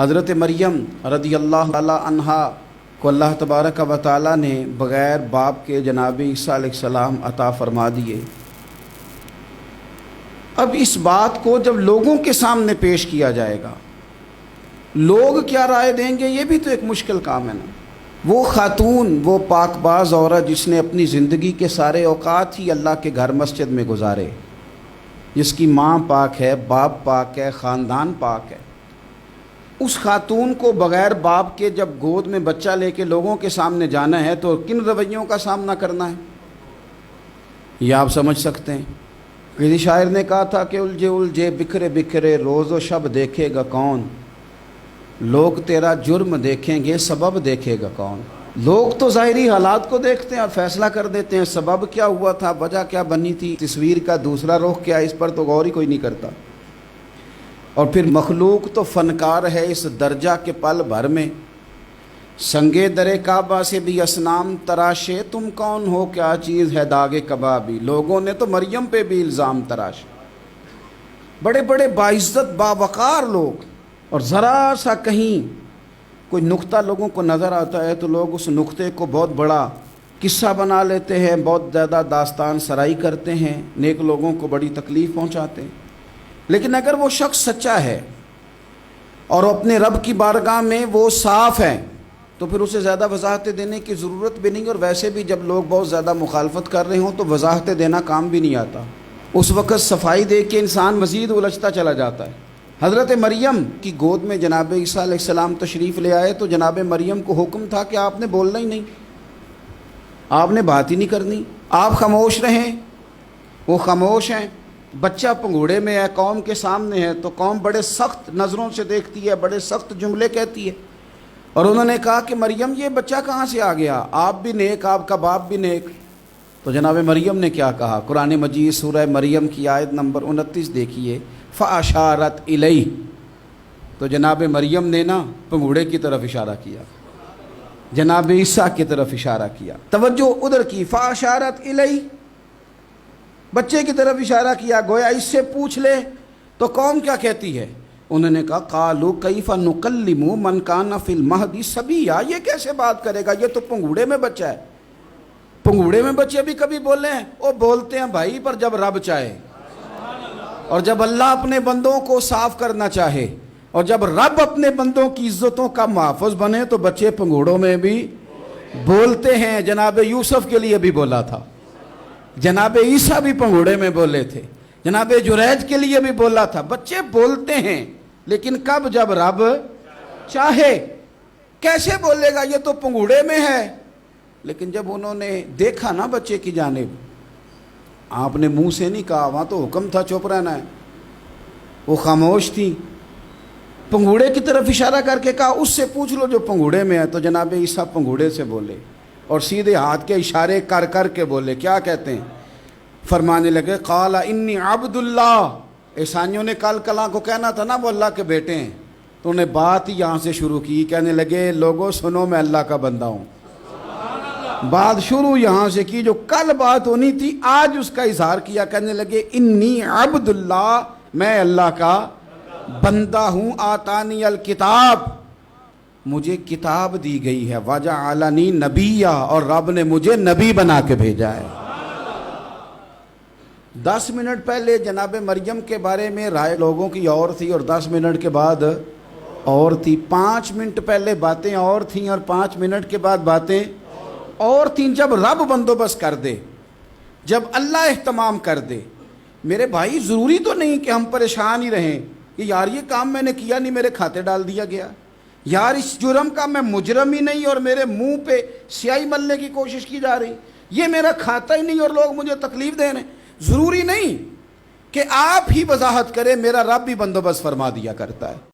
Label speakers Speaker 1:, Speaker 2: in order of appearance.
Speaker 1: حضرت مریم رضی اللہ تعالی عنہا کو اللہ تبارک و تعالی نے بغیر باپ کے جناب عیسیٰ علیہ السلام عطا فرما دیے۔ اب اس بات کو جب لوگوں کے سامنے پیش کیا جائے گا، لوگ کیا رائے دیں گے، یہ بھی تو ایک مشکل کام ہے نا۔ وہ خاتون، وہ پاک باز عورت جس نے اپنی زندگی کے سارے اوقات ہی اللہ کے گھر مسجد میں گزارے، جس کی ماں پاک ہے، باپ پاک ہے، خاندان پاک ہے، اس خاتون کو بغیر باپ کے جب گود میں بچہ لے کے لوگوں کے سامنے جانا ہے تو کن رویوں کا سامنا کرنا ہے، یہ آپ سمجھ سکتے ہیں۔ کسی شاعر نے کہا تھا کہ الجھے الجھے بکھرے بکھرے روز و شب دیکھے گا کون، لوگ تیرا جرم دیکھیں گے سبب دیکھے گا کون۔ لوگ تو ظاہری حالات کو دیکھتے ہیں اور فیصلہ کر دیتے ہیں، سبب کیا ہوا تھا، وجہ کیا بنی تھی، تصویر کا دوسرا رخ کیا، اس پر تو غور ہی کوئی نہیں کرتا۔ اور پھر مخلوق تو فنکار ہے اس درجہ کے پل بھر میں، سنگے در کعبہ سے بھی اصنام تراشے، تم کون ہو کیا چیز ہے داغ کبابی۔ لوگوں نے تو مریم پہ بھی الزام تراشے، بڑے بڑے باعزت باوقار لوگ، اور ذرا سا کہیں کوئی نقطہ لوگوں کو نظر آتا ہے تو لوگ اس نقطے کو بہت بڑا قصہ بنا لیتے ہیں، بہت زیادہ داستان سرائی کرتے ہیں، نیک لوگوں کو بڑی تکلیف پہنچاتے ہیں۔ لیکن اگر وہ شخص سچا ہے اور اپنے رب کی بارگاہ میں وہ صاف ہے تو پھر اسے زیادہ وضاحتیں دینے کی ضرورت بھی نہیں، اور ویسے بھی جب لوگ بہت زیادہ مخالفت کر رہے ہوں تو وضاحتیں دینا کام بھی نہیں آتا، اس وقت صفائی دے کے انسان مزید الجھتا چلا جاتا ہے۔ حضرت مریم کی گود میں جناب عیسیٰ علیہ السلام تشریف لے آئے تو جناب مریم کو حکم تھا کہ آپ نے بولنا ہی نہیں، آپ نے بات ہی نہیں کرنی، آپ خاموش رہیں۔ وہ خاموش ہیں، بچہ پنگوڑے میں ہے، قوم کے سامنے ہے تو قوم بڑے سخت نظروں سے دیکھتی ہے، بڑے سخت جملے کہتی ہے، اور انہوں نے کہا کہ مریم یہ بچہ کہاں سے آ گیا، آپ بھی نیک، آپ کا باپ بھی نیک۔ تو جناب مریم نے کیا کہا، قرآن مجید سورہ مریم کی آیت نمبر 29 دیکھیے، فَأَشَارَتْ إِلَيْهِ، تو جناب مریم نے نا پنگوڑے کی طرف اشارہ کیا، جناب عیسیٰ کی طرف اشارہ کیا، توجہ ادھر کی، فَأَشَارَتْ إِلَيْهِ، بچے کی طرف اشارہ کیا، گویا اس سے پوچھ لے تو قوم کیا کہتی ہے۔ انہوں نے کہا قَالُوا كَيْفَ نُكَلِّمُ مَنْ كَانَ فِي الْمَهْدِ صَبِيًّا، یہ کیسے بات کرے گا، یہ تو پنگوڑے میں بچہ ہے۔ پنگوڑے میں بچے بھی کبھی بولے ہیں، وہ بولتے ہیں بھائی، پر جب رب چاہے، اور جب اللہ اپنے بندوں کو صاف کرنا چاہے، اور جب رب اپنے بندوں کی عزتوں کا محافظ بنے تو بچے پنگوڑوں میں بھی بولتے ہیں۔ جناب یوسف کے لیے بھی بولا تھا، جناب عیسیٰ بھی پنگوڑے میں بولے تھے، جناب جریج کے لیے بھی بولا تھا، بچے بولتے ہیں، لیکن کب، جب رب چاہے۔ کیسے بولے گا، یہ تو پنگوڑے میں ہے۔ لیکن جب انہوں نے دیکھا نا بچے کی جانب، آپ نے منہ سے نہیں کہا، وہاں تو حکم تھا چپ رہنا ہے، وہ خاموش تھی، پنگوڑے کی طرف اشارہ کر کے کہا اس سے پوچھ لو جو پنگوڑے میں ہے۔ تو جناب عیسیٰ پنگوڑے سے بولے اور سیدھے ہاتھ کے اشارے کر کر کے بولے، کیا کہتے ہیں، فرمانے لگے قال انی عبد اللہ۔ عیسائیوں نے کل کلاں کو کہنا تھا نا وہ اللہ کے بیٹے ہیں، تو انہیں بات ہی یہاں سے شروع کی، کہنے لگے لوگوں سنو میں اللہ کا بندہ ہوں۔ بات شروع یہاں سے کی، جو کل بات ہونی تھی آج اس کا اظہار کیا، کہنے لگے انی عبد اللہ، میں اللہ کا بندہ ہوں، آتانی الکتاب، مجھے کتاب دی گئی ہے، وجعلنی نبیّا، اور رب نے مجھے نبی بنا کے بھیجا ہے۔ 10 منٹ پہلے جناب مریم کے بارے میں رائے لوگوں کی اور تھی، اور 10 منٹ کے بعد اور تھی، 5 منٹ پہلے باتیں اور تھیں اور 5 منٹ کے بعد باتیں اور تھیں۔ جب رب بندوبست کر دے، جب اللہ اہتمام کر دے، میرے بھائی ضروری تو نہیں کہ ہم پریشان ہی رہیں کہ یار یہ کام میں نے کیا نہیں، میرے کھاتے ڈال دیا گیا، یار اس جرم کا میں مجرم ہی نہیں اور میرے منہ پہ سیاہی ملنے کی کوشش کی جا رہی، یہ میرا کھاتا ہی نہیں اور لوگ مجھے تکلیف دے رہے ہیں۔ ضروری نہیں کہ آپ ہی وضاحت کریں، میرا رب بھی بندوبست فرما دیا کرتا ہے۔